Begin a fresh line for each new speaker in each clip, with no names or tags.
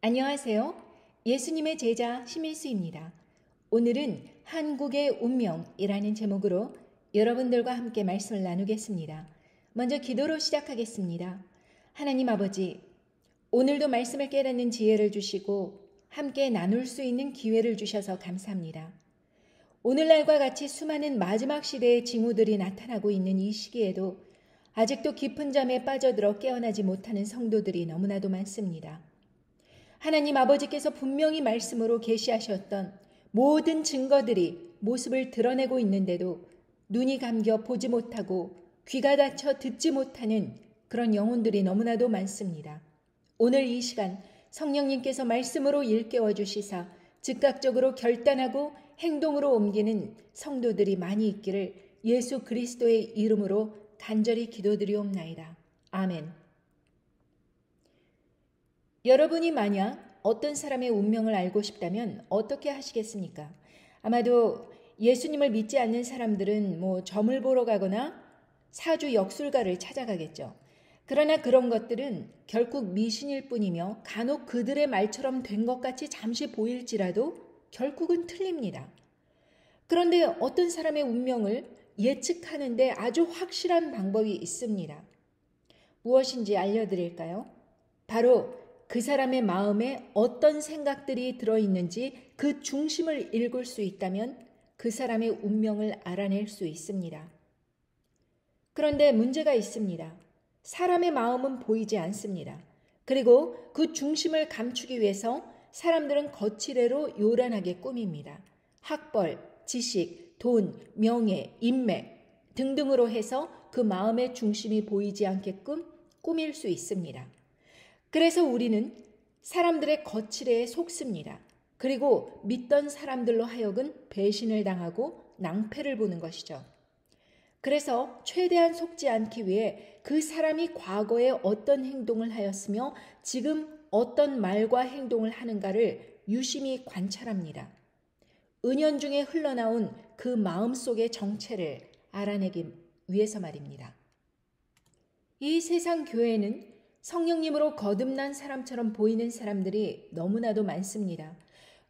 안녕하세요. 예수님의 제자 심일수입니다. 오늘은 한국의 운명이라는 제목으로 여러분들과 함께 말씀을 나누겠습니다. 먼저 기도로 시작하겠습니다. 하나님 아버지, 오늘도 말씀을 깨닫는 지혜를 주시고 함께 나눌 수 있는 기회를 주셔서 감사합니다. 오늘날과 같이 수많은 마지막 시대의 징후들이 나타나고 있는 이 시기에도 아직도 깊은 잠에 빠져들어 깨어나지 못하는 성도들이 너무나도 많습니다. 하나님 아버지께서 분명히 말씀으로 계시하셨던 모든 증거들이 모습을 드러내고 있는데도 눈이 감겨 보지 못하고 귀가 닫혀 듣지 못하는 그런 영혼들이 너무나도 많습니다. 오늘 이 시간 성령님께서 말씀으로 일깨워 주시사 즉각적으로 결단하고 행동으로 옮기는 성도들이 많이 있기를 예수 그리스도의 이름으로 간절히 기도드리옵나이다. 아멘. 여러분이 만약 어떤 사람의 운명을 알고 싶다면 어떻게 하시겠습니까? 아마도 예수님을 믿지 않는 사람들은 점을 보러 가거나 사주 역술가를 찾아가겠죠. 그러나 그런 것들은 결국 미신일 뿐이며 간혹 그들의 말처럼 된 것 같이 잠시 보일지라도 결국은 틀립니다. 그런데 어떤 사람의 운명을 예측하는데 아주 확실한 방법이 있습니다. 무엇인지 알려드릴까요? 바로 그 사람의 마음에 어떤 생각들이 들어있는지 그 중심을 읽을 수 있다면 그 사람의 운명을 알아낼 수 있습니다. 그런데 문제가 있습니다. 사람의 마음은 보이지 않습니다. 그리고 그 중심을 감추기 위해서 사람들은 거칠애로 요란하게 꾸밉니다. 학벌, 지식, 돈, 명예, 인맥 등등으로 해서 그 마음의 중심이 보이지 않게끔 꾸밀 수 있습니다. 그래서 우리는 사람들의 거칠애에 속습니다. 그리고 믿던 사람들로 하여금 배신을 당하고 낭패를 보는 것이죠. 그래서 최대한 속지 않기 위해 그 사람이 과거에 어떤 행동을 하였으며 지금 어떤 말과 행동을 하는가를 유심히 관찰합니다. 은연중에 흘러나온 그 마음속의 정체를 알아내기 위해서 말입니다. 이 세상 교회는 성령님으로 거듭난 사람처럼 보이는 사람들이 너무나도 많습니다.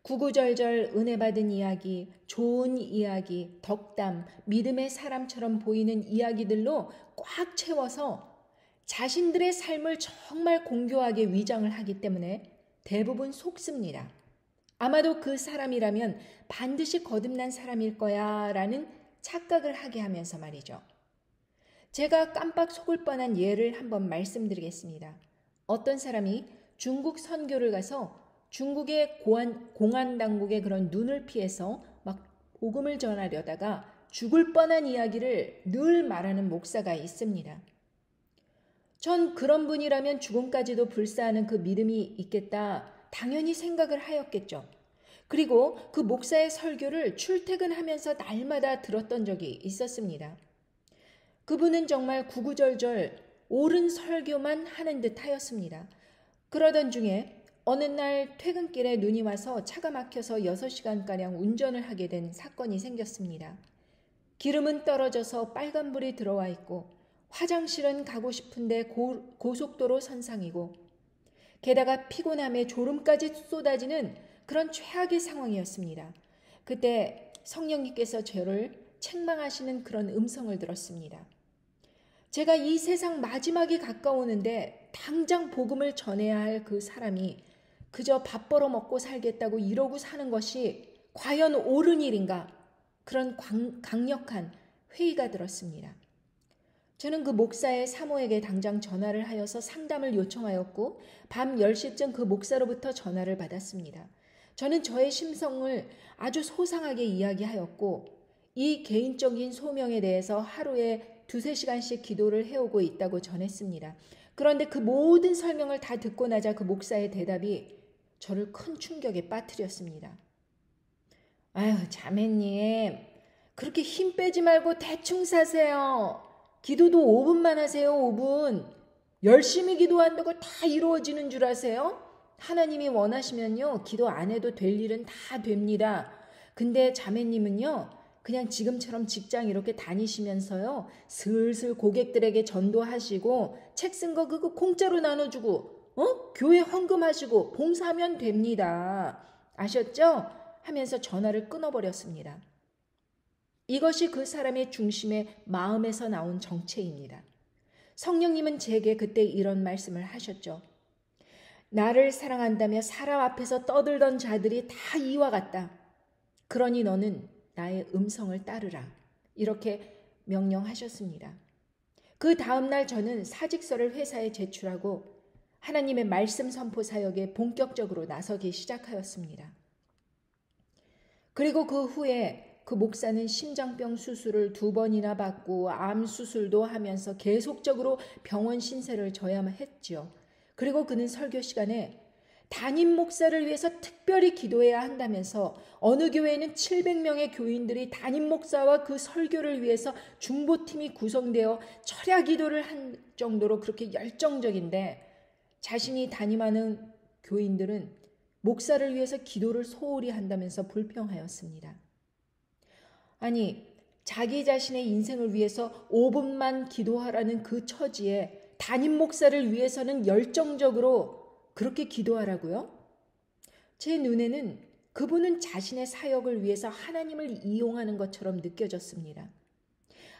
구구절절 은혜 받은 이야기, 좋은 이야기, 덕담, 믿음의 사람처럼 보이는 이야기들로 꽉 채워서 자신들의 삶을 정말 공교하게 위장을 하기 때문에 대부분 속습니다. 아마도 그 사람이라면 반드시 거듭난 사람일 거야 라는 착각을 하게 하면서 말이죠. 제가 깜빡 속을 뻔한 예를 한번 말씀드리겠습니다. 어떤 사람이 중국 선교를 가서 중국의 공안 당국의 그런 눈을 피해서 막 복음을 전하려다가 죽을 뻔한 이야기를 늘 말하는 목사가 있습니다. 전 그런 분이라면 죽음까지도 불사하는 그 믿음이 있겠다 당연히 생각을 하였겠죠. 그리고 그 목사의 설교를 출퇴근하면서 날마다 들었던 적이 있었습니다. 그분은 정말 구구절절 옳은 설교만 하는 듯 하였습니다. 그러던 중에 어느 날 퇴근길에 눈이 와서 차가 막혀서 6시간가량 운전을 하게 된 사건이 생겼습니다. 기름은 떨어져서 빨간불이 들어와 있고 화장실은 가고 싶은데 고속도로 선상이고 게다가 피곤함에 졸음까지 쏟아지는 그런 최악의 상황이었습니다. 그때 성령님께서 저를 책망하시는 그런 음성을 들었습니다. 제가 이 세상 마지막이 가까우는데 당장 복음을 전해야 할 그 사람이 그저 밥 벌어 먹고 살겠다고 이러고 사는 것이 과연 옳은 일인가? 그런 강력한 회의가 들었습니다. 저는 그 목사의 사모에게 당장 전화를 하여서 상담을 요청하였고 밤 10시쯤 그 목사로부터 전화를 받았습니다. 저는 저의 심성을 아주 소상하게 이야기하였고 이 개인적인 소명에 대해서 하루에 2-3시간씩 기도를 해오고 있다고 전했습니다. 그런데 그 모든 설명을 다 듣고 나자 그 목사의 대답이 저를 큰 충격에 빠뜨렸습니다. 아유, 자매님, 그렇게 힘 빼지 말고 대충 사세요. 기도도 5분만 하세요, 5분. 열심히 기도한다고 다 이루어지는 줄 아세요? 하나님이 원하시면요, 기도 안 해도 될 일은 다 됩니다. 근데 자매님은요, 그냥 지금처럼 직장 이렇게 다니시면서요, 슬슬 고객들에게 전도하시고 책 쓴 거 그거 공짜로 나눠주고 교회 헌금하시고 봉사하면 됩니다. 아셨죠? 하면서 전화를 끊어버렸습니다. 이것이 그 사람의 중심의 마음에서 나온 정체입니다. 성령님은 제게 그때 이런 말씀을 하셨죠. 나를 사랑한다며 사람 앞에서 떠들던 자들이 다 이와 같다. 그러니 너는 나의 음성을 따르라. 이렇게 명령하셨습니다. 그 다음날 저는 사직서를 회사에 제출하고 하나님의 말씀 선포 사역에 본격적으로 나서기 시작하였습니다. 그리고 그 후에 그 목사는 심장병 수술을 2번이나 받고 암 수술도 하면서 계속적으로 병원 신세를 져야만 했지요. 그리고 그는 설교 시간에 담임 목사를 위해서 특별히 기도해야 한다면서 어느 교회에는 700명의 교인들이 담임 목사와 그 설교를 위해서 중보팀이 구성되어 철야 기도를 한 정도로 그렇게 열정적인데 자신이 담임하는 교인들은 목사를 위해서 기도를 소홀히 한다면서 불평하였습니다. 아니, 자기 자신의 인생을 위해서 5분만 기도하라는 그 처지에 담임 목사를 위해서는 열정적으로 그렇게 기도하라고요? 제 눈에는 그분은 자신의 사역을 위해서 하나님을 이용하는 것처럼 느껴졌습니다.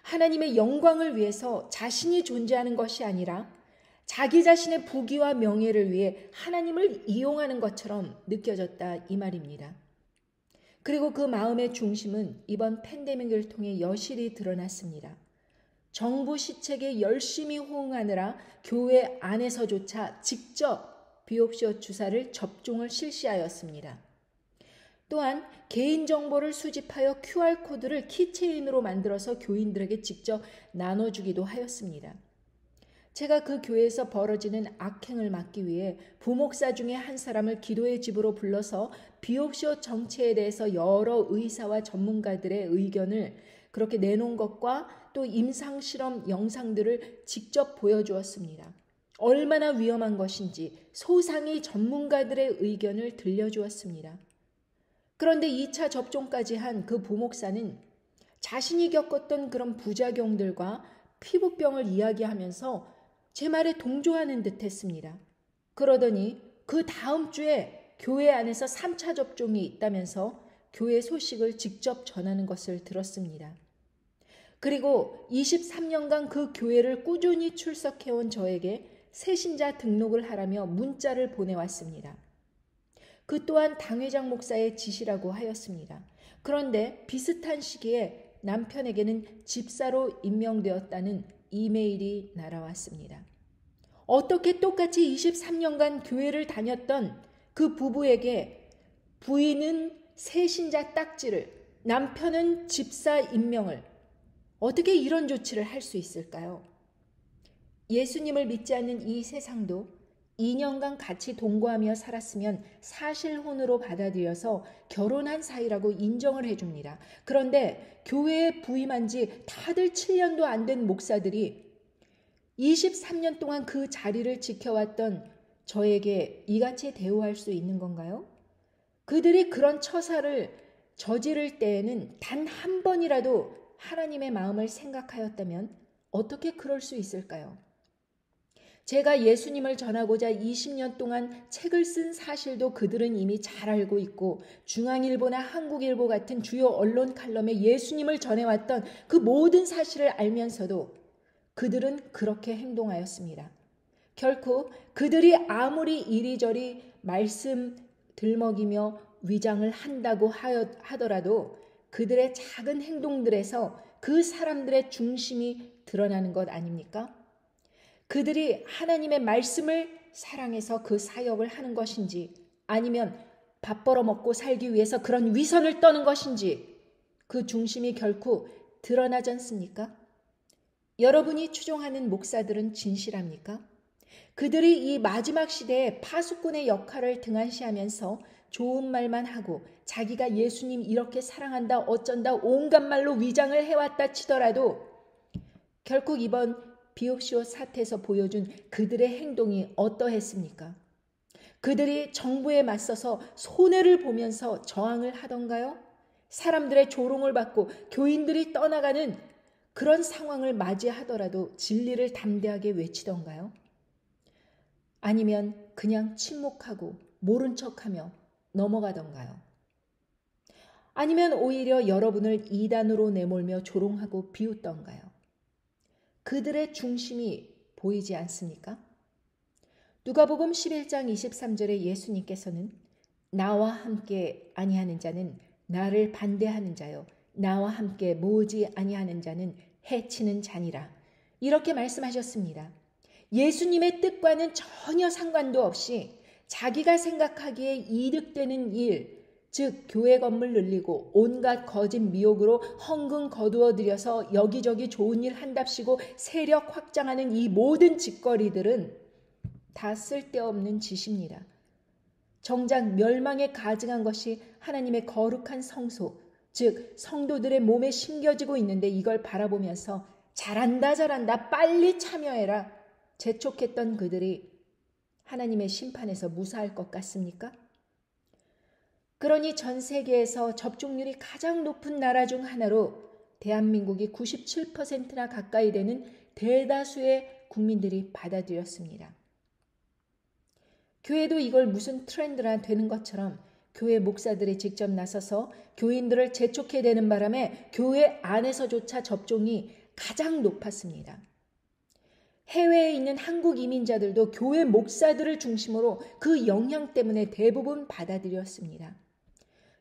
하나님의 영광을 위해서 자신이 존재하는 것이 아니라 자기 자신의 부귀와 명예를 위해 하나님을 이용하는 것처럼 느껴졌다 이 말입니다. 그리고 그 마음의 중심은 이번 팬데믹을 통해 여실히 드러났습니다. 정부 시책에 열심히 호응하느라 교회 안에서조차 직접 비옵시오 주사를 접종을 실시하였습니다. 또한 개인정보를 수집하여 QR코드를 키체인으로 만들어서 교인들에게 직접 나눠주기도 하였습니다. 제가 그 교회에서 벌어지는 악행을 막기 위해 부목사 중에 한 사람을 기도의 집으로 불러서 비옵시오 정체에 대해서 여러 의사와 전문가들의 의견을 그렇게 내놓은 것과 또 임상실험 영상들을 직접 보여주었습니다. 얼마나 위험한 것인지 소상히 전문가들의 의견을 들려주었습니다. 그런데 2차 접종까지 한 그 부목사는 자신이 겪었던 그런 부작용들과 피부병을 이야기하면서 제 말에 동조하는 듯 했습니다. 그러더니 그 다음 주에 교회 안에서 3차 접종이 있다면서 교회 소식을 직접 전하는 것을 들었습니다. 그리고 23년간 그 교회를 꾸준히 출석해온 저에게 새신자 등록을 하라며 문자를 보내왔습니다. 그 또한 당회장 목사의 지시라고 하였습니다. 그런데 비슷한 시기에 남편에게는 집사로 임명되었다는 이메일이 날아왔습니다. 어떻게 똑같이 23년간 교회를 다녔던 그 부부에게 부인은 새신자 딱지를, 남편은 집사 임명을 어떻게 이런 조치를 할 수 있을까요? 예수님을 믿지 않는 이 세상도 2년간 같이 동거하며 살았으면 사실혼으로 받아들여서 결혼한 사이라고 인정을 해줍니다. 그런데 교회에 부임한 지 다들 7년도 안 된 목사들이 23년 동안 그 자리를 지켜왔던 저에게 이같이 대우할 수 있는 건가요? 그들이 그런 처사를 저지를 때에는 단 한 번이라도 하나님의 마음을 생각하였다면 어떻게 그럴 수 있을까요? 제가 예수님을 전하고자 20년 동안 책을 쓴 사실도 그들은 이미 잘 알고 있고 중앙일보나 한국일보 같은 주요 언론 칼럼에 예수님을 전해왔던 그 모든 사실을 알면서도 그들은 그렇게 행동하였습니다. 결코 그들이 아무리 이리저리 말씀 들먹이며 위장을 한다고 하더라도 그들의 작은 행동들에서 그 사람들의 중심이 드러나는 것 아닙니까? 그들이 하나님의 말씀을 사랑해서 그 사역을 하는 것인지 아니면 밥 벌어먹고 살기 위해서 그런 위선을 떠는 것인지 그 중심이 결코 드러나지 않습니까? 여러분이 추종하는 목사들은 진실합니까? 그들이 이 마지막 시대에 파수꾼의 역할을 등한시하면서 좋은 말만 하고 자기가 예수님 이렇게 사랑한다 어쩐다 온갖 말로 위장을 해왔다 치더라도 결국 이번 비옵시오 사태에서 보여준 그들의 행동이 어떠했습니까? 그들이 정부에 맞서서 손해를 보면서 저항을 하던가요? 사람들의 조롱을 받고 교인들이 떠나가는 그런 상황을 맞이하더라도 진리를 담대하게 외치던가요? 아니면 그냥 침묵하고 모른 척하며 넘어가던가요? 아니면 오히려 여러분을 이단으로 내몰며 조롱하고 비웃던가요? 그들의 중심이 보이지 않습니까? 누가복음 11장 23절에 예수님께서는 나와 함께 아니하는 자는 나를 반대하는 자요, 나와 함께 모으지 아니하는 자는 해치는 자니라, 이렇게 말씀하셨습니다. 예수님의 뜻과는 전혀 상관도 없이 자기가 생각하기에 이득되는 일, 즉 교회 건물 늘리고 온갖 거짓 미혹으로 헌금 거두어 들여서 여기저기 좋은 일 한답시고 세력 확장하는 이 모든 짓거리들은 다 쓸데없는 짓입니다. 정작 멸망에 가증한 것이 하나님의 거룩한 성소, 즉 성도들의 몸에 심겨지고 있는데 이걸 바라보면서 잘한다 잘한다 빨리 참여해라 재촉했던 그들이 하나님의 심판에서 무사할 것 같습니까? 그러니 전 세계에서 접종률이 가장 높은 나라 중 하나로 대한민국이 97%나 가까이 되는 대다수의 국민들이 받아들였습니다. 교회도 이걸 무슨 트렌드라 되는 것처럼 교회 목사들이 직접 나서서 교인들을 재촉해대는 바람에 교회 안에서조차 접종이 가장 높았습니다. 해외에 있는 한국 이민자들도 교회 목사들을 중심으로 그 영향 때문에 대부분 받아들였습니다.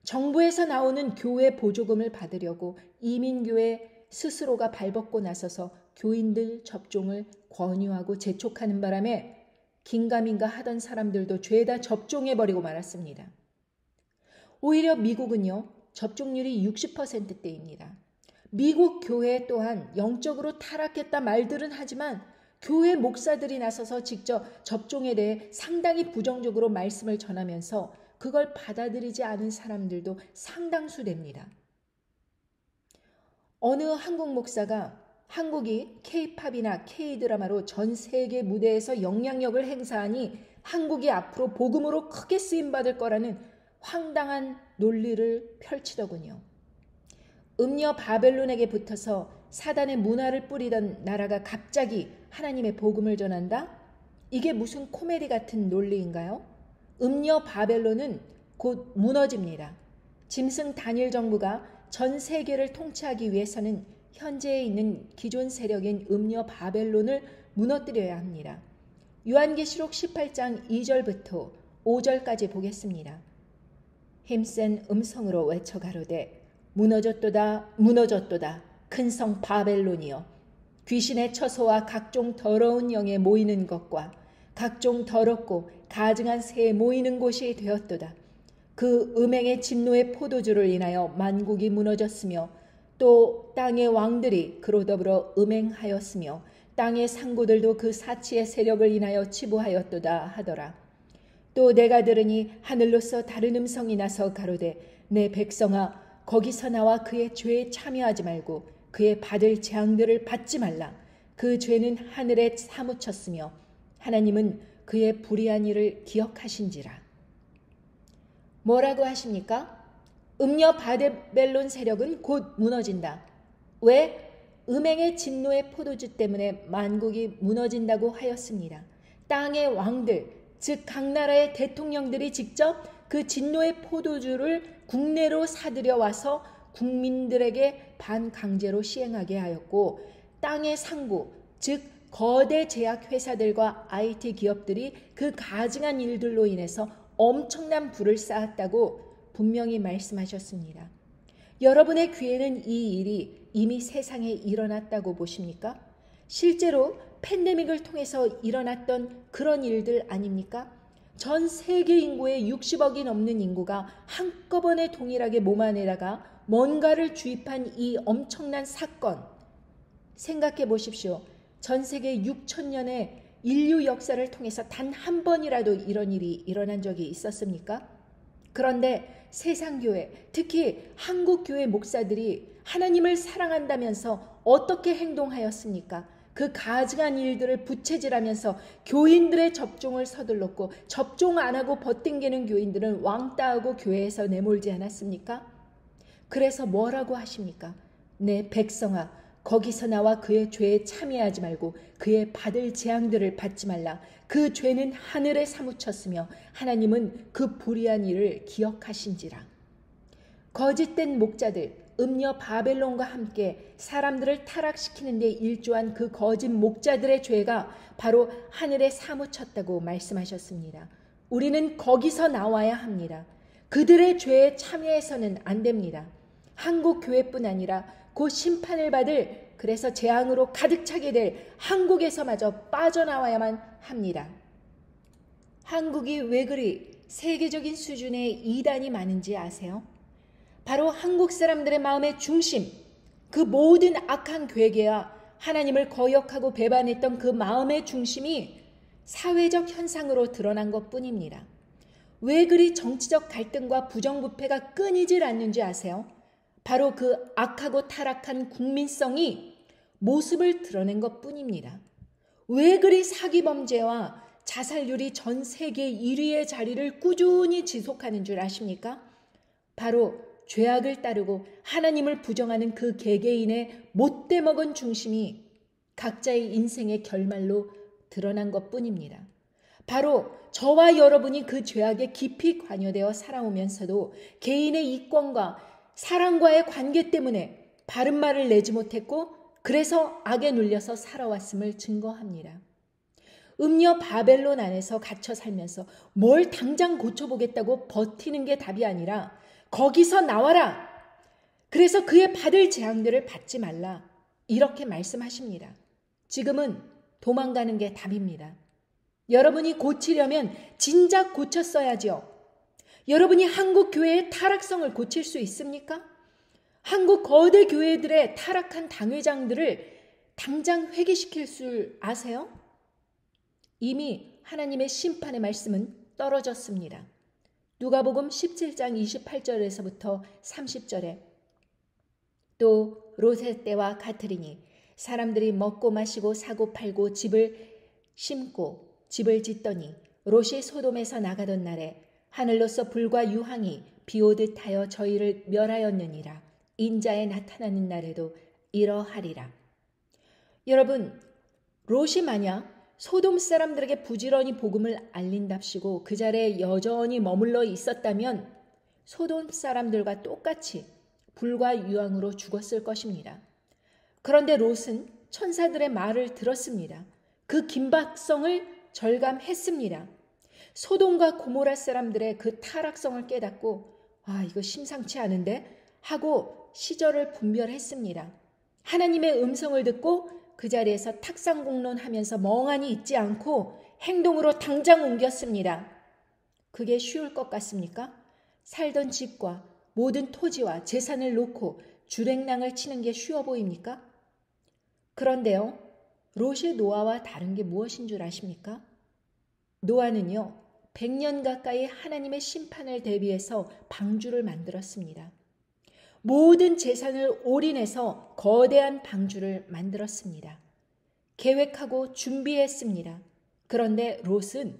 정부에서 나오는 교회 보조금을 받으려고 이민교회 스스로가 발벗고 나서서 교인들 접종을 권유하고 재촉하는 바람에 긴가민가 하던 사람들도 죄다 접종해버리고 말았습니다. 오히려 미국은요, 접종률이 60%대입니다. 미국 교회 또한 영적으로 타락했다 말들은 하지만 교회 목사들이 나서서 직접 접종에 대해 상당히 부정적으로 말씀을 전하면서 그걸 받아들이지 않은 사람들도 상당수 됩니다. 어느 한국 목사가 한국이 K-팝이나 K-드라마로 전 세계 무대에서 영향력을 행사하니 한국이 앞으로 복음으로 크게 쓰임받을 거라는 황당한 논리를 펼치더군요. 음녀 바벨론에게 붙어서 사단의 문화를 뿌리던 나라가 갑자기 하나님의 복음을 전한다? 이게 무슨 코미디 같은 논리인가요? 음녀 바벨론은 곧 무너집니다. 짐승 단일 정부가 전 세계를 통치하기 위해서는 현재에 있는 기존 세력인 음녀 바벨론을 무너뜨려야 합니다. 요한계시록 18장 2절부터 5절까지 보겠습니다. 힘센 음성으로 외쳐 가로되 무너졌도다 무너졌도다 큰 성 바벨론이여, 귀신의 처소와 각종 더러운 영에 모이는 것과 각종 더럽고 가증한 새에 모이는 곳이 되었도다. 그 음행의 진노의 포도주를 인하여 만국이 무너졌으며 또 땅의 왕들이 그로 더불어 음행하였으며 땅의 상고들도 그 사치의 세력을 인하여 치부하였도다 하더라. 또 내가 들으니 하늘로서 다른 음성이 나서 가로되 내 백성아, 거기서 나와 그의 죄에 참여하지 말고 그의 받을 재앙들을 받지 말라. 그 죄는 하늘에 사무쳤으며 하나님은 그의 불의한 일을 기억하신지라. 뭐라고 하십니까? 음녀 바벨론 세력은 곧 무너진다. 왜? 음행의 진노의 포도주 때문에 만국이 무너진다고 하였습니다. 땅의 왕들, 즉 각 나라의 대통령들이 직접 그 진노의 포도주를 국내로 사들여 와서 국민들에게 반강제로 시행하게 하였고, 땅의 상고, 즉 거대 제약 회사들과 IT 기업들이 그 가증한 일들로 인해서 엄청난 부를 쌓았다고 분명히 말씀하셨습니다. 여러분의 귀에는 이 일이 이미 세상에 일어났다고 보십니까? 실제로 팬데믹을 통해서 일어났던 그런 일들 아닙니까? 전 세계 인구의 60억이 넘는 인구가 한꺼번에 동일하게 몸 안에다가 뭔가를 주입한 이 엄청난 사건, 생각해 보십시오. 전 세계 6천년의 인류 역사를 통해서 단 한 번이라도 이런 일이 일어난 적이 있었습니까? 그런데 세상교회, 특히 한국교회 목사들이 하나님을 사랑한다면서 어떻게 행동하였습니까? 그 가증한 일들을 부채질하면서 교인들의 접종을 서둘렀고, 접종 안 하고 버팅기는 교인들은 왕따하고 교회에서 내몰지 않았습니까? 그래서 뭐라고 하십니까? 내 백성아, 거기서 나와 그의 죄에 참여하지 말고 그의 받을 재앙들을 받지 말라. 그 죄는 하늘에 사무쳤으며 하나님은 그 불의한 일을 기억하신지라. 거짓된 목자들, 음녀 바벨론과 함께 사람들을 타락시키는 데 일조한 그 거짓 목자들의 죄가 바로 하늘에 사무쳤다고 말씀하셨습니다. 우리는 거기서 나와야 합니다. 그들의 죄에 참여해서는 안 됩니다. 한국 교회뿐 아니라 곧 심판을 받을, 그래서 재앙으로 가득 차게 될 한국에서마저 빠져나와야만 합니다. 한국이 왜 그리 세계적인 수준의 이단이 많은지 아세요? 바로 한국 사람들의 마음의 중심, 그 모든 악한 괴계와 하나님을 거역하고 배반했던 그 마음의 중심이 사회적 현상으로 드러난 것뿐입니다. 왜 그리 정치적 갈등과 부정부패가 끊이질 않는지 아세요? 바로 그 악하고 타락한 국민성이 모습을 드러낸 것뿐입니다. 왜 그리 사기 범죄와 자살률이 전 세계 1위의 자리를 꾸준히 지속하는 줄 아십니까? 바로 죄악을 따르고 하나님을 부정하는 그 개개인의 못돼 먹은 중심이 각자의 인생의 결말로 드러난 것뿐입니다. 바로 저와 여러분이 그 죄악에 깊이 관여되어 살아오면서도 개인의 이권과 사랑과의 관계 때문에 바른 말을 내지 못했고 그래서 악에 눌려서 살아왔음을 증거합니다. 음녀 바벨론 안에서 갇혀 살면서 뭘 당장 고쳐보겠다고 버티는 게 답이 아니라 거기서 나와라. 그래서 그의 받을 재앙들을 받지 말라. 이렇게 말씀하십니다. 지금은 도망가는 게 답입니다. 여러분이 고치려면 진작 고쳤어야죠. 여러분이 한국 교회의 타락성을 고칠 수 있습니까? 한국 거대 교회들의 타락한 당회장들을 당장 회개시킬 줄 아세요? 이미 하나님의 심판의 말씀은 떨어졌습니다. 누가복음 17장 28절에서부터 30절에 또 롯의 때와 같으리니 사람들이 먹고 마시고 사고 팔고 집을 심고 집을 짓더니 롯이 소돔에서 나가던 날에 하늘로서 불과 유황이 비오듯 하여 저희를 멸하였느니라. 인자에 나타나는 날에도 이러하리라. 여러분, 롯이 만약 소돔 사람들에게 부지런히 복음을 알린답시고 그 자리에 여전히 머물러 있었다면 소돔 사람들과 똑같이 불과 유황으로 죽었을 것입니다. 그런데 롯은 천사들의 말을 들었습니다. 그 긴박성을 절감했습니다. 소돔과 고모라 사람들의 그 타락성을 깨닫고 이거 심상치 않은데 하고 시절을 분별했습니다. 하나님의 음성을 듣고 그 자리에서 탁상공론하면서 멍하니 있지 않고 행동으로 당장 옮겼습니다. 그게 쉬울 것 같습니까? 살던 집과 모든 토지와 재산을 놓고 주랭랑을 치는 게 쉬워 보입니까? 그런데요, 롯의 노아와 다른 게 무엇인 줄 아십니까? 노아는요, 100년 가까이 하나님의 심판을 대비해서 방주를 만들었습니다. 모든 재산을 올인해서 거대한 방주를 만들었습니다. 계획하고 준비했습니다. 그런데 롯은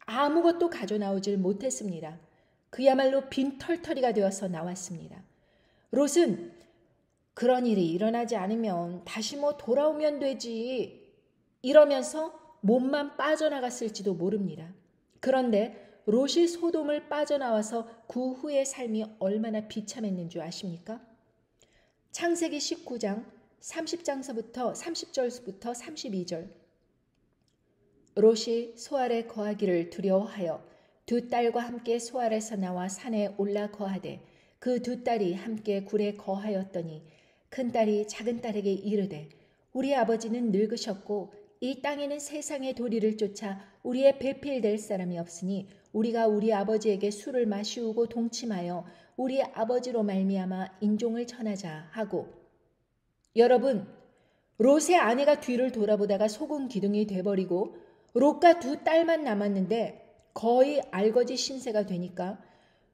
아무것도 가져나오질 못했습니다. 그야말로 빈털터리가 되어서 나왔습니다. 롯은 그런 일이 일어나지 않으면 다시 돌아오면 되지 이러면서 몸만 빠져나갔을지도 모릅니다. 그런데 롯이 소돔을 빠져나와서 그 후의 삶이 얼마나 비참했는 줄 아십니까? 창세기 19장 30절부터 32절 롯이 소알에 거하기를 두려워하여 두 딸과 함께 소알에서 나와 산에 올라 거하되 그 두 딸이 함께 굴에 거하였더니 큰 딸이 작은 딸에게 이르되 우리 아버지는 늙으셨고 이 땅에는 세상의 도리를 쫓아 우리의 배필될 사람이 없으니 우리가 우리 아버지에게 술을 마시우고 동침하여 우리 아버지로 말미암아 인종을 전하자 하고. 여러분, 롯의 아내가 뒤를 돌아보다가 소금 기둥이 돼버리고 롯과 두 딸만 남았는데 거의 알거지 신세가 되니까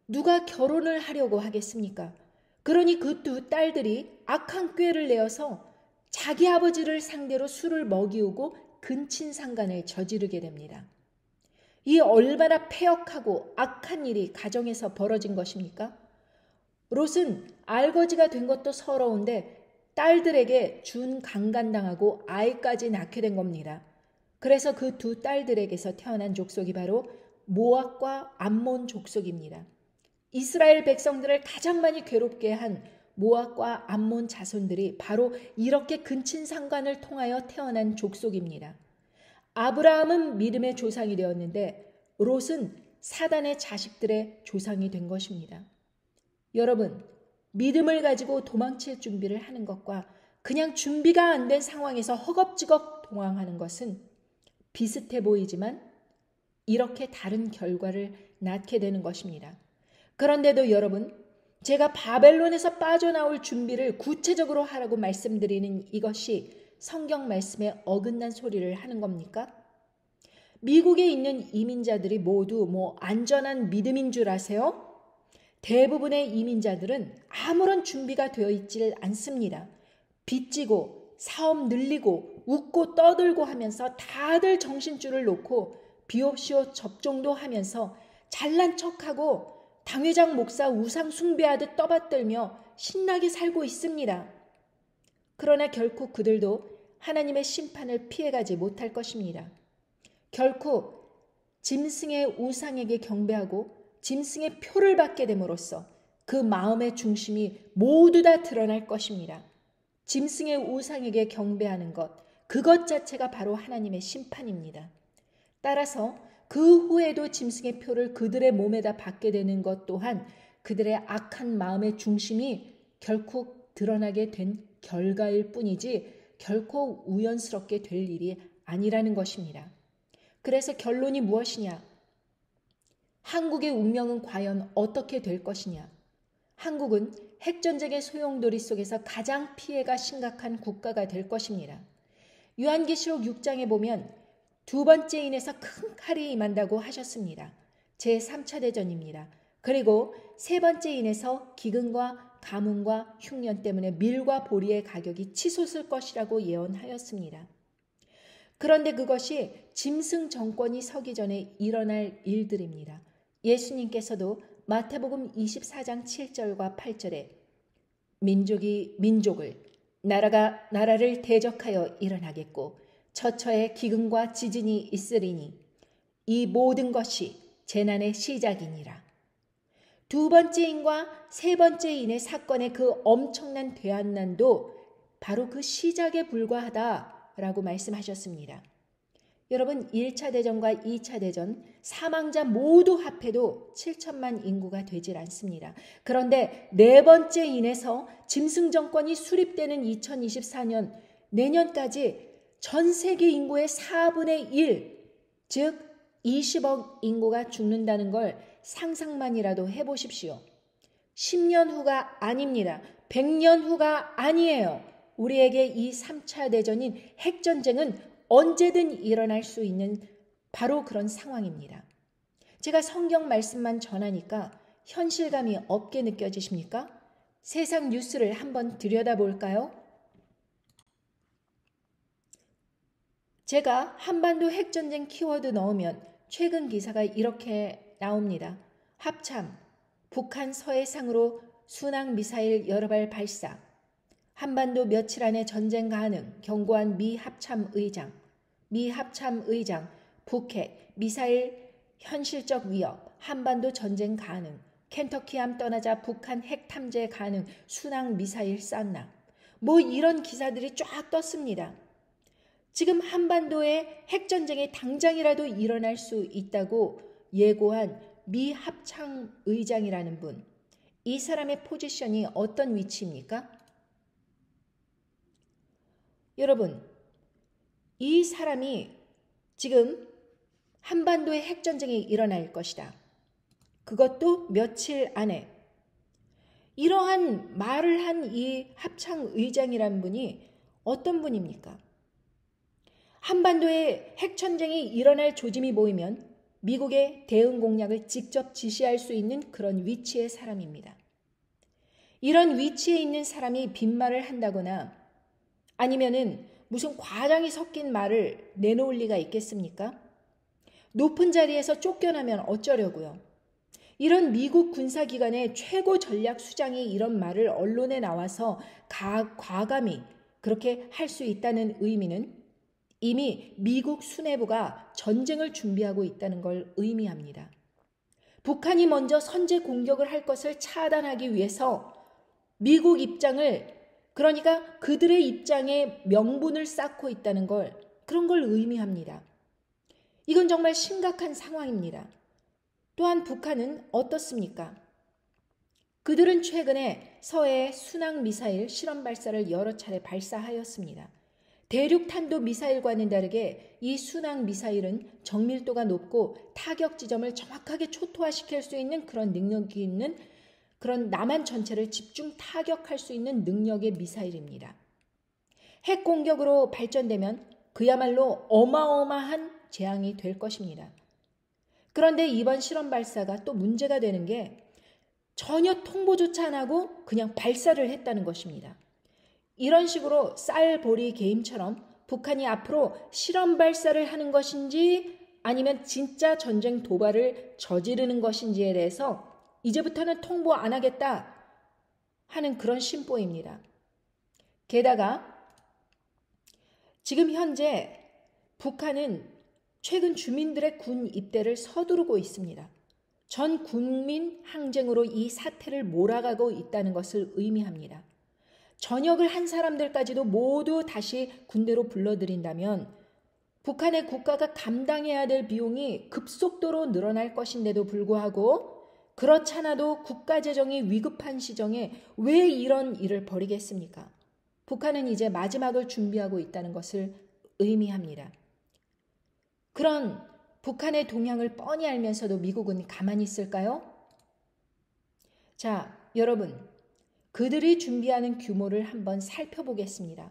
누가 결혼을 하려고 하겠습니까? 그러니 그 두 딸들이 악한 꾀를 내어서 자기 아버지를 상대로 술을 먹이우고 근친상간을 저지르게 됩니다. 이 얼마나 패역하고 악한 일이 가정에서 벌어진 것입니까? 롯은 알거지가 된 것도 서러운데 딸들에게 준강간당하고 아이까지 낳게 된 겁니다. 그래서 그 두 딸들에게서 태어난 족속이 바로 모압과 암몬 족속입니다. 이스라엘 백성들을 가장 많이 괴롭게 한 모압과 암몬 자손들이 바로 이렇게 근친상간을 통하여 태어난 족속입니다. 아브라함은 믿음의 조상이 되었는데 롯은 사단의 자식들의 조상이 된 것입니다. 여러분, 믿음을 가지고 도망칠 준비를 하는 것과 그냥 준비가 안 된 상황에서 허겁지겁 도망하는 것은 비슷해 보이지만 이렇게 다른 결과를 낳게 되는 것입니다. 그런데도 여러분, 제가 바벨론에서 빠져나올 준비를 구체적으로 하라고 말씀드리는 이것이 성경 말씀에 어긋난 소리를 하는 겁니까? 미국에 있는 이민자들이 모두 안전한 믿음인 줄 아세요? 대부분의 이민자들은 아무런 준비가 되어 있질 않습니다. 빚지고 사업 늘리고 웃고 떠들고 하면서 다들 정신줄을 놓고 비옵시오 접종도 하면서 잘난 척하고 당회장 목사 우상 숭배하듯 떠받들며 신나게 살고 있습니다. 그러나 결코 그들도 하나님의 심판을 피해가지 못할 것입니다. 결코 짐승의 우상에게 경배하고 짐승의 표를 받게 됨으로써 그 마음의 중심이 모두 다 드러날 것입니다. 짐승의 우상에게 경배하는 것, 그것 자체가 바로 하나님의 심판입니다. 따라서 그 후에도 짐승의 표를 그들의 몸에다 받게 되는 것 또한 그들의 악한 마음의 중심이 결코 드러나게 된 결과일 뿐이지 결코 우연스럽게 될 일이 아니라는 것입니다. 그래서 결론이 무엇이냐? 한국의 운명은 과연 어떻게 될 것이냐? 한국은 핵전쟁의 소용돌이 속에서 가장 피해가 심각한 국가가 될 것입니다. 요한계시록 6장에 보면 두 번째 인에서 큰 칼이 임한다고 하셨습니다. 제3차 대전입니다. 그리고 세 번째 인에서 기근과 가뭄과 흉년 때문에 밀과 보리의 가격이 치솟을 것이라고 예언하였습니다. 그런데 그것이 짐승 정권이 서기 전에 일어날 일들입니다. 예수님께서도 마태복음 24장 7절과 8절에 민족이 민족을, 나라가 나라를 대적하여 일어나겠고 처처에 기근과 지진이 있으리니 이 모든 것이 재난의 시작이니라. 두 번째 인과 세 번째 인의 사건의 그 엄청난 대환난도 바로 그 시작에 불과하다라고 말씀하셨습니다. 여러분, 1차 대전과 2차 대전 사망자 모두 합해도 7천만 인구가 되질 않습니다. 그런데 네 번째 인에서 짐승 정권이 수립되는 2024년 내년까지 전 세계 인구의 4분의 1, 즉 20억 인구가 죽는다는 걸 상상만이라도 해보십시오. 10년 후가 아닙니다. 100년 후가 아니에요. 우리에게 이 3차 대전인 핵전쟁은 언제든 일어날 수 있는 바로 그런 상황입니다. 제가 성경 말씀만 전하니까 현실감이 없게 느껴지십니까? 세상 뉴스를 한번 들여다볼까요? 제가 한반도 핵전쟁 키워드 넣으면 최근 기사가 이렇게 나옵니다. 합참, 북한 서해상으로 순항미사일 여러 발 발사, 한반도 며칠 안에 전쟁 가능 경고한 미 합참의장, 북핵, 미사일 현실적 위협, 한반도 전쟁 가능, 켄터키함 떠나자 북한 핵 탐재 가능, 순항미사일 쐈나. 이런 기사들이 쫙 떴습니다. 지금 한반도에 핵전쟁이 당장이라도 일어날 수 있다고 예고한 미 합참의장이라는 분, 이 사람의 포지션이 어떤 위치입니까? 여러분, 이 사람이 지금 한반도에 핵전쟁이 일어날 것이다. 그것도 며칠 안에. 이러한 말을 한 이 합참의장이라는 분이 어떤 분입니까? 한반도에 핵전쟁이 일어날 조짐이 보이면 미국의 대응 공략을 직접 지시할 수 있는 그런 위치의 사람입니다. 이런 위치에 있는 사람이 빈말을 한다거나 아니면은 무슨 과장이 섞인 말을 내놓을 리가 있겠습니까? 높은 자리에서 쫓겨나면 어쩌려고요? 이런 미국 군사기관의 최고 전략 수장이 이런 말을 언론에 나와서 과감히 그렇게 할 수 있다는 의미는 이미 미국 수뇌부가 전쟁을 준비하고 있다는 걸 의미합니다. 북한이 먼저 선제 공격을 할 것을 차단하기 위해서 미국 입장을, 그러니까 그들의 입장에 명분을 쌓고 있다는 걸, 그런 걸 의미합니다. 이건 정말 심각한 상황입니다. 또한 북한은 어떻습니까? 그들은 최근에 서해에 순항 미사일 실험 발사를 여러 차례 발사하였습니다. 대륙 탄도 미사일과는 다르게 이 순항 미사일은 정밀도가 높고 타격 지점을 정확하게 초토화시킬 수 있는 그런 능력이 있는, 그런 남한 전체를 집중 타격할 수 있는 능력의 미사일입니다. 핵 공격으로 발전되면 그야말로 어마어마한 재앙이 될 것입니다. 그런데 이번 실험 발사가 또 문제가 되는 게 전혀 통보조차 안 하고 그냥 발사를 했다는 것입니다. 이런 식으로 쌀보리 게임처럼 북한이 앞으로 실험 발사를 하는 것인지 아니면 진짜 전쟁 도발을 저지르는 것인지에 대해서 이제부터는 통보 안 하겠다 하는 그런 심보입니다. 게다가 지금 현재 북한은 최근 주민들의 군 입대를 서두르고 있습니다. 전 국민 항쟁으로 이 사태를 몰아가고 있다는 것을 의미합니다. 전역을 한 사람들까지도 모두 다시 군대로 불러들인다면 북한의 국가가 감당해야 될 비용이 급속도로 늘어날 것인데도 불구하고 그렇잖아도 국가 재정이 위급한 시정에 왜 이런 일을 벌이겠습니까? 북한은 이제 마지막을 준비하고 있다는 것을 의미합니다. 그런 북한의 동향을 뻔히 알면서도 미국은 가만히 있을까요? 자, 여러분, 그들이 준비하는 규모를 한번 살펴보겠습니다.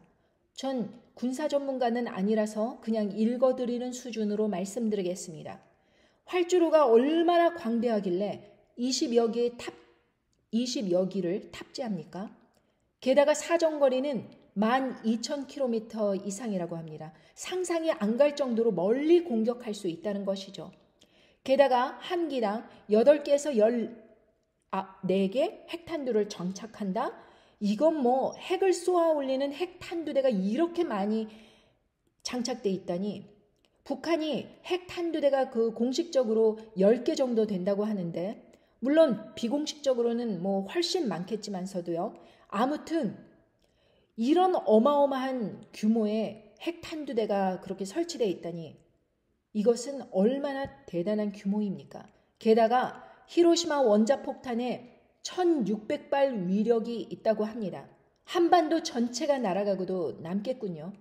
전 군사 전문가는 아니라서 그냥 읽어드리는 수준으로 말씀드리겠습니다. 활주로가 얼마나 광대하길래 20여 기를 탑재합니까? 게다가 사정거리는 12,000km 이상이라고 합니다. 상상이 안 갈 정도로 멀리 공격할 수 있다는 것이죠. 게다가 한 기당 8개에서 14개 핵탄두를 정착한다? 이건 뭐 핵을 쏘아 올리는 핵탄두대가 이렇게 많이 장착돼 있다니, 북한이 핵탄두대가 그 공식적으로 10개 정도 된다고 하는데 물론 비공식적으로는 뭐 훨씬 많겠지만서도요. 아무튼 이런 어마어마한 규모의 핵탄두대가 그렇게 설치되어 있다니 이것은 얼마나 대단한 규모입니까? 게다가 히로시마 원자폭탄에 1600발 위력이 있다고 합니다. 한반도 전체가 날아가고도 남겠군요.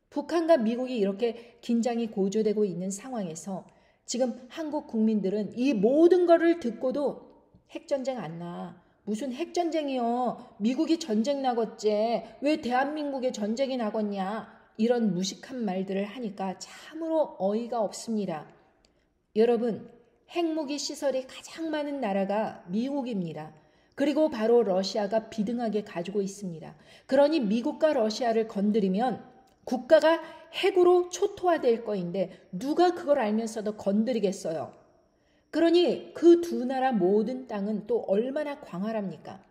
북한과 미국이 이렇게 긴장이 고조되고 있는 상황에서 지금 한국 국민들은 이 모든 거를 듣고도 핵전쟁 안 나. 무슨 핵전쟁이요. 미국이 전쟁 나겠지. 왜 대한민국에 전쟁이 나겠냐. 이런 무식한 말들을 하니까 참으로 어이가 없습니다. 여러분, 핵무기 시설이 가장 많은 나라가 미국입니다. 그리고 바로 러시아가 비등하게 가지고 있습니다. 그러니 미국과 러시아를 건드리면 국가가 핵으로 초토화될 거인데 누가 그걸 알면서도 건드리겠어요. 그러니 그 두 나라 모든 땅은 또 얼마나 광활합니까?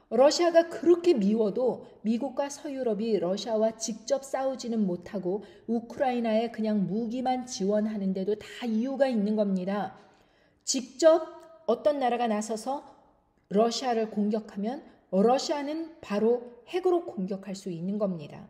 러시아가 그렇게 미워도 미국과 서유럽이 러시아와 직접 싸우지는 못하고 우크라이나에 그냥 무기만 지원하는데도 다 이유가 있는 겁니다. 직접 어떤 나라가 나서서 러시아를 공격하면 러시아는 바로 핵으로 공격할 수 있는 겁니다.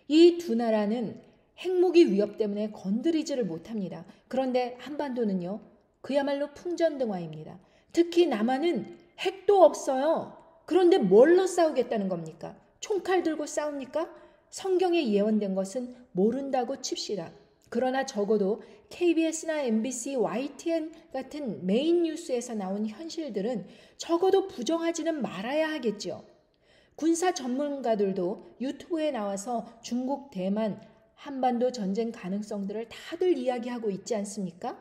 이 두 나라는 핵무기 위협 때문에 건드리지를 못합니다. 그런데 한반도는요, 그야말로 풍전등화입니다. 특히 남한은 핵도 없어요. 그런데 뭘로 싸우겠다는 겁니까? 총칼 들고 싸웁니까? 성경에 예언된 것은 모른다고 칩시다. 그러나 적어도 KBS나 MBC, YTN 같은 메인 뉴스에서 나온 현실들은 적어도 부정하지는 말아야 하겠죠. 군사 전문가들도 유튜브에 나와서 중국, 대만, 한반도 전쟁 가능성들을 다들 이야기하고 있지 않습니까?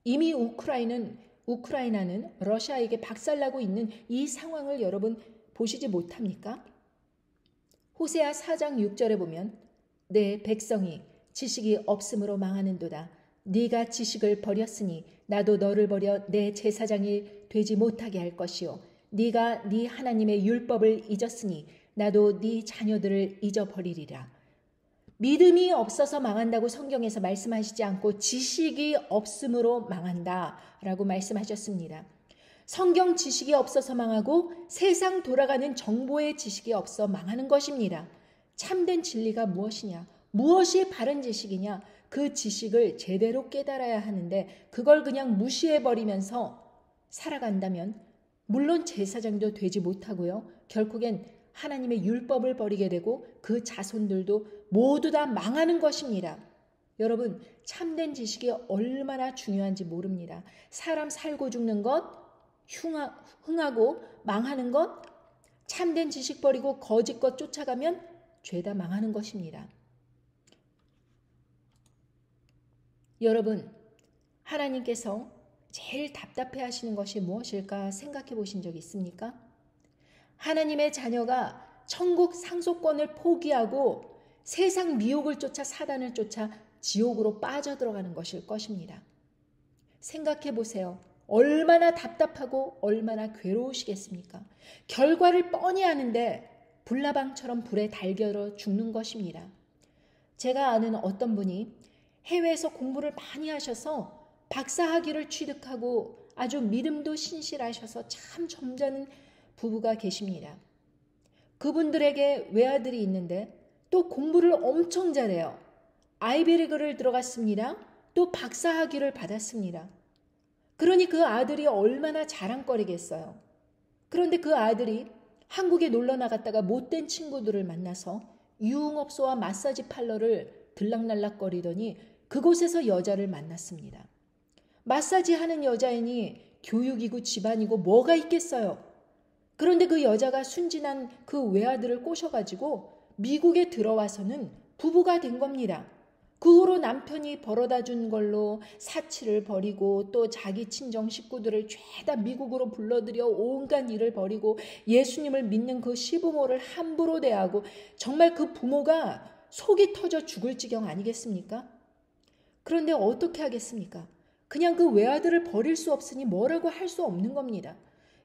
이미 우크라이나는 러시아에게 박살나고 있는 이 상황을 여러분 보시지 못합니까? 호세아 4장 6절에 보면 내 백성이 지식이 없음으로 망하는도다. 네가 지식을 버렸으니 나도 너를 버려 내 제사장이 되지 못하게 할 것이요 네가 네 하나님의 율법을 잊었으니 나도 네 자녀들을 잊어버리리라. 믿음이 없어서 망한다고 성경에서 말씀하시지 않고 지식이 없음으로 망한다라고 말씀하셨습니다. 성경 지식이 없어서 망하고 세상 돌아가는 정보의 지식이 없어 망하는 것입니다. 참된 진리가 무엇이냐? 무엇이 바른 지식이냐? 그 지식을 제대로 깨달아야 하는데 그걸 그냥 무시해버리면서 살아간다면 물론 제사장도 되지 못하고요. 결국엔 하나님의 율법을 버리게 되고 그 자손들도 모두 다 망하는 것입니다. 여러분, 참된 지식이 얼마나 중요한지 모릅니다. 사람 살고 죽는 것, 흥하고 망하는 것, 참된 지식 버리고 거짓 것 쫓아가면 죄다 망하는 것입니다. 여러분, 하나님께서 제일 답답해 하시는 것이 무엇일까 생각해 보신 적 있습니까? 하나님의 자녀가 천국 상속권을 포기하고 세상 미혹을 쫓아 사단을 쫓아 지옥으로 빠져들어가는 것일 것입니다. 생각해 보세요. 얼마나 답답하고 얼마나 괴로우시겠습니까? 결과를 뻔히 아는데 불나방처럼 불에 달겨러 죽는 것입니다. 제가 아는 어떤 분이 해외에서 공부를 많이 하셔서 박사학위를 취득하고 아주 믿음도 신실하셔서 참 점잖은 부부가 계십니다. 그분들에게 외아들이 있는데 또 공부를 엄청 잘해요. 아이비리그를 들어갔습니다. 또 박사학위를 받았습니다. 그러니 그 아들이 얼마나 자랑거리겠어요. 그런데 그 아들이 한국에 놀러 나갔다가 못된 친구들을 만나서 유흥업소와 마사지 팔러를 들락날락거리더니 그곳에서 여자를 만났습니다. 마사지 하는 여자이니 교육이고 집안이고 뭐가 있겠어요. 그런데 그 여자가 순진한 그 외아들을 꼬셔가지고 미국에 들어와서는 부부가 된 겁니다. 그 후로 남편이 벌어다 준 걸로 사치를 벌이고 또 자기 친정 식구들을 죄다 미국으로 불러들여 온갖 일을 벌이고 예수님을 믿는 그 시부모를 함부로 대하고 정말 그 부모가 속이 터져 죽을 지경 아니겠습니까? 그런데 어떻게 하겠습니까? 그냥 그 외아들을 버릴 수 없으니 뭐라고 할 수 없는 겁니다.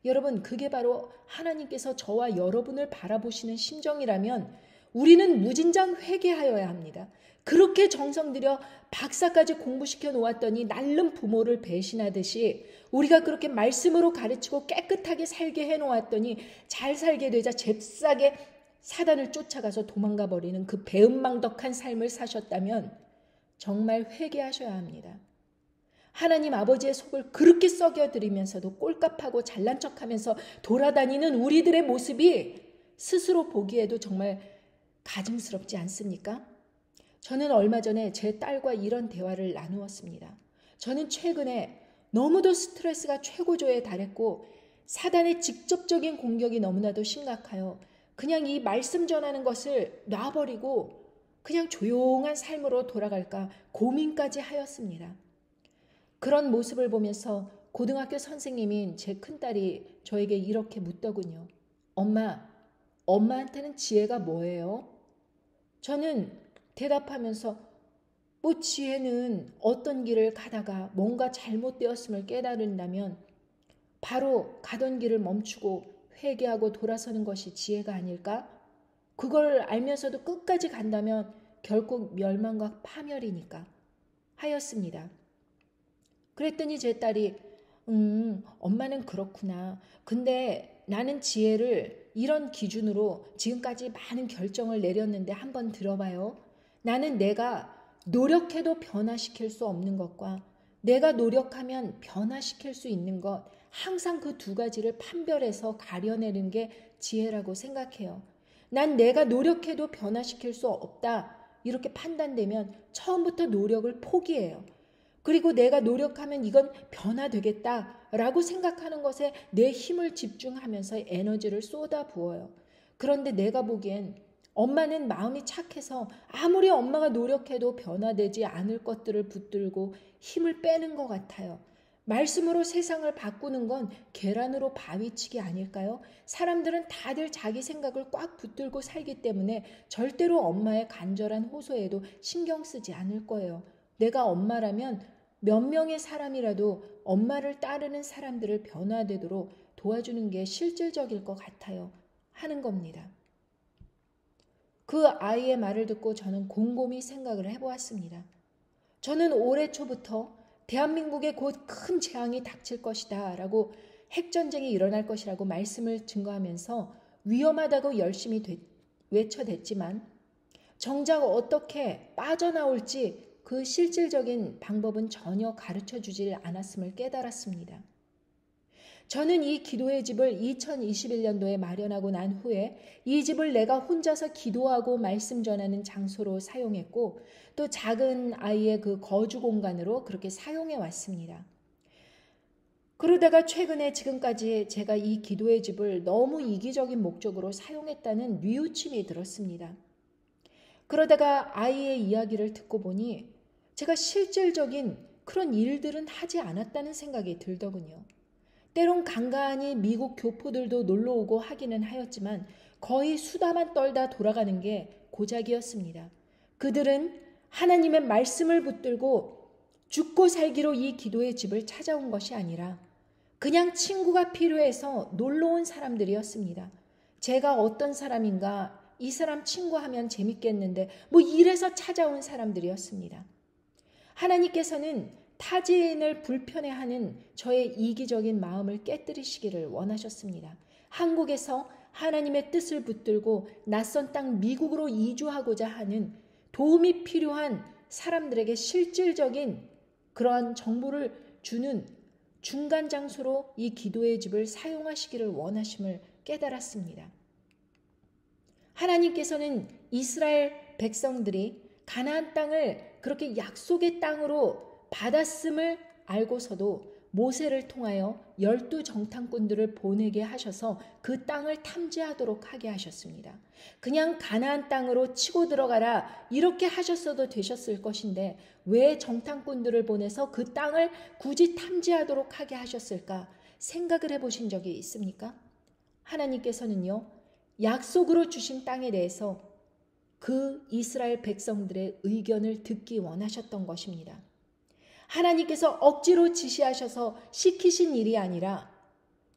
여러분, 그게 바로 하나님께서 저와 여러분을 바라보시는 심정이라면 우리는 무진장 회개하여야 합니다. 그렇게 정성 들여 박사까지 공부시켜 놓았더니 날름 부모를 배신하듯이 우리가 그렇게 말씀으로 가르치고 깨끗하게 살게 해놓았더니 잘 살게 되자 잽싸게 사단을 쫓아가서 도망가 버리는 그 배은망덕한 삶을 사셨다면 정말 회개하셔야 합니다. 하나님 아버지의 속을 그렇게 썩여드리면서도 꼴값하고 잘난 척하면서 돌아다니는 우리들의 모습이 스스로 보기에도 정말 가증스럽지 않습니까? 저는 얼마 전에 제 딸과 이런 대화를 나누었습니다. 저는 최근에 너무도 스트레스가 최고조에 달했고 사단의 직접적인 공격이 너무나도 심각하여 그냥 이 말씀 전하는 것을 놔버리고 그냥 조용한 삶으로 돌아갈까 고민까지 하였습니다. 그런 모습을 보면서 고등학교 선생님인 제 큰딸이 저에게 이렇게 묻더군요. 엄마한테는 지혜가 뭐예요? 저는 대답하면서 지혜는 어떤 길을 가다가 뭔가 잘못되었음을 깨달은다면 바로 가던 길을 멈추고 회개하고 돌아서는 것이 지혜가 아닐까? 그걸 알면서도 끝까지 간다면 결국 멸망과 파멸이니까 하였습니다. 그랬더니 제 딸이 엄마는 그렇구나. 근데 나는 지혜를 이런 기준으로 지금까지 많은 결정을 내렸는데 한번 들어봐요. 나는 내가 노력해도 변화시킬 수 없는 것과 내가 노력하면 변화시킬 수 있는 것 항상 그 두 가지를 판별해서 가려내는 게 지혜라고 생각해요. 난 내가 노력해도 변화시킬 수 없다. 이렇게 판단되면 처음부터 노력을 포기해요. 그리고 내가 노력하면 이건 변화되겠다라고 생각하는 것에 내 힘을 집중하면서 에너지를 쏟아부어요. 그런데 내가 보기엔 엄마는 마음이 착해서 아무리 엄마가 노력해도 변화되지 않을 것들을 붙들고 힘을 빼는 것 같아요. 말씀으로 세상을 바꾸는 건 계란으로 바위치기 아닐까요? 사람들은 다들 자기 생각을 꽉 붙들고 살기 때문에 절대로 엄마의 간절한 호소에도 신경 쓰지 않을 거예요. 내가 엄마라면 몇 명의 사람이라도 엄마를 따르는 사람들을 변화되도록 도와주는 게 실질적일 것 같아요. 하는 겁니다. 그 아이의 말을 듣고 저는 곰곰이 생각을 해보았습니다. 저는 올해 초부터 대한민국에 곧 큰 재앙이 닥칠 것이다 라고 핵전쟁이 일어날 것이라고 말씀을 증거하면서 위험하다고 열심히 외쳐댔지만 정작 어떻게 빠져나올지 그 실질적인 방법은 전혀 가르쳐 주질 않았음을 깨달았습니다. 저는 이 기도의 집을 2021년도에 마련하고 난 후에 이 집을 내가 혼자서 기도하고 말씀 전하는 장소로 사용했고 또 작은 아이의 그 거주 공간으로 그렇게 사용해 왔습니다. 그러다가 최근에 지금까지 제가 이 기도의 집을 너무 이기적인 목적으로 사용했다는 뉘우침이 들었습니다. 그러다가 아이의 이야기를 듣고 보니 제가 실질적인 그런 일들은 하지 않았다는 생각이 들더군요. 때론 간간히 미국 교포들도 놀러오고 하기는 하였지만 거의 수다만 떨다 돌아가는 게 고작이었습니다. 그들은 하나님의 말씀을 붙들고 죽고 살기로 이 기도의 집을 찾아온 것이 아니라 그냥 친구가 필요해서 놀러온 사람들이었습니다. 제가 어떤 사람인가, 이 사람 친구하면 재밌겠는데 이래서 찾아온 사람들이었습니다. 하나님께서는 타지인을 불편해하는 저의 이기적인 마음을 깨뜨리시기를 원하셨습니다. 한국에서 하나님의 뜻을 붙들고 낯선 땅 미국으로 이주하고자 하는 도움이 필요한 사람들에게 실질적인 그러한 정보를 주는 중간 장소로 이 기도의 집을 사용하시기를 원하심을 깨달았습니다. 하나님께서는 이스라엘 백성들이 가나안 땅을 그렇게 약속의 땅으로 받았음을 알고서도 모세를 통하여 12 정탐꾼들을 보내게 하셔서 그 땅을 탐지하도록 하게 하셨습니다. 그냥 가나안 땅으로 치고 들어가라 이렇게 하셨어도 되셨을 것인데 왜 정탐꾼들을 보내서 그 땅을 굳이 탐지하도록 하게 하셨을까 생각을 해보신 적이 있습니까? 하나님께서는요, 약속으로 주신 땅에 대해서 그 이스라엘 백성들의 의견을 듣기 원하셨던 것입니다. 하나님께서 억지로 지시하셔서 시키신 일이 아니라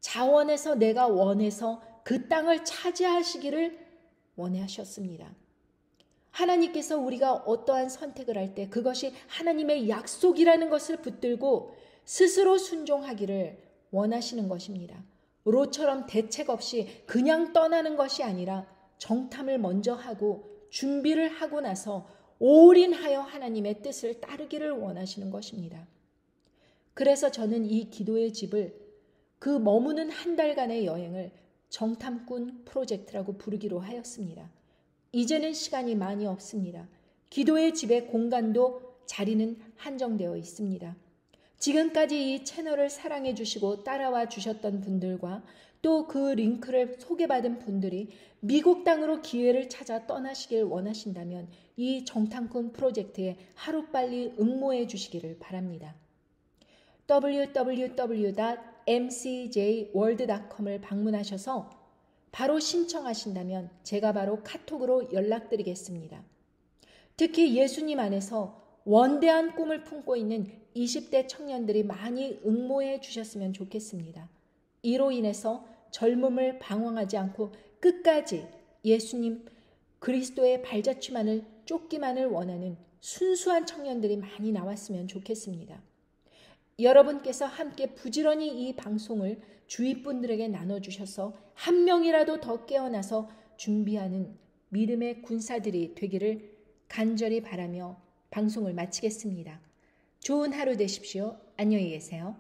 자원해서 내가 원해서 그 땅을 차지하시기를 원하셨습니다. 하나님께서 우리가 어떠한 선택을 할 때 그것이 하나님의 약속이라는 것을 붙들고 스스로 순종하기를 원하시는 것입니다. 롯처럼 대책 없이 그냥 떠나는 것이 아니라 정탐을 먼저 하고 준비를 하고 나서 올인하여 하나님의 뜻을 따르기를 원하시는 것입니다. 그래서 저는 이 기도의 집을 그 머무는 한 달간의 여행을 정탐꾼 프로젝트라고 부르기로 하였습니다. 이제는 시간이 많이 없습니다. 기도의 집의 공간도 자리는 한정되어 있습니다. 지금까지 이 채널을 사랑해 주시고 따라와 주셨던 분들과 또 그 링크를 소개받은 분들이 미국 땅으로 기회를 찾아 떠나시길 원하신다면 이 정탐꾼 프로젝트에 하루빨리 응모해 주시기를 바랍니다. www.mcjworld.com을 방문하셔서 바로 신청하신다면 제가 바로 카톡으로 연락드리겠습니다. 특히 예수님 안에서 원대한 꿈을 품고 있는 20대 청년들이 많이 응모해 주셨으면 좋겠습니다. 이로 인해서 젊음을 방황하지 않고 끝까지 예수님 그리스도의 발자취만을 쫓기만을 원하는 순수한 청년들이 많이 나왔으면 좋겠습니다. 여러분께서 함께 부지런히 이 방송을 주위 분들에게 나눠주셔서 한 명이라도 더 깨어나서 준비하는 믿음의 군사들이 되기를 간절히 바라며 방송을 마치겠습니다. 좋은 하루 되십시오. 안녕히 계세요.